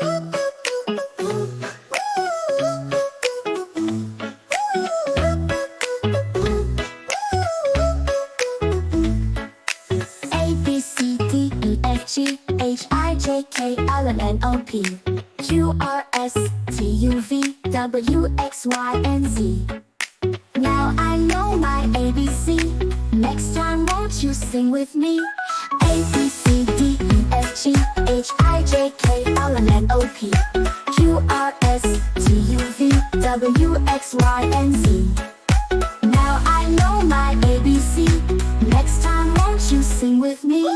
A, B, C, D, E, F, G, H, I, J, K, L, M, N, O, P, Q, R, S, T, U, V, W, X, Y, and Z. Now I know my ABC. Next time won't you sing with me? A, B, C, D, E, F, G, H, I, J, K, L, M, N, O, P, Q, R, S, T, U, V, W, X, Y, and Z. Now I know my ABC. Next time won't you sing with me?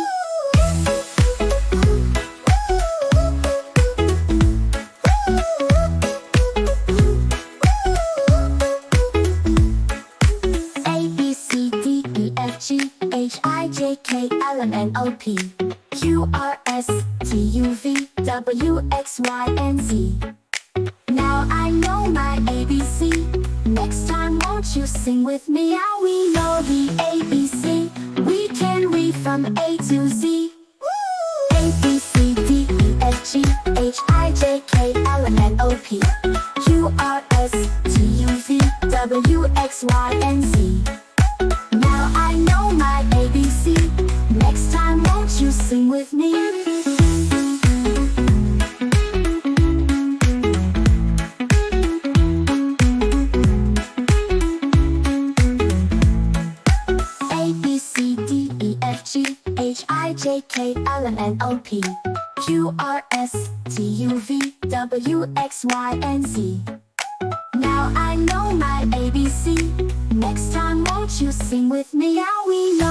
A, B, C, D, E, F, G, H, I, J, K, L, M, N, O, P, Q, R, S, T, U, V, W, X, Y, and Z. Now I know my ABC. Next time won't you sing with me? Now we know the ABC. We can read from A to Z. A, B, C, D, E, F, G, H, I, J, K, L, M, N, O, P, Q, R, S, T, U, V, W, X, Y, and Z. Now I know my ABC. Next time won't you sing with me? A, B, C, D, E, F, G, H, I, J, K, L, M, N, O, P, Q, R, S, T, U, V, W, X, Y, and Z. Now I know my ABC. Next time won't you sing with me? Now we know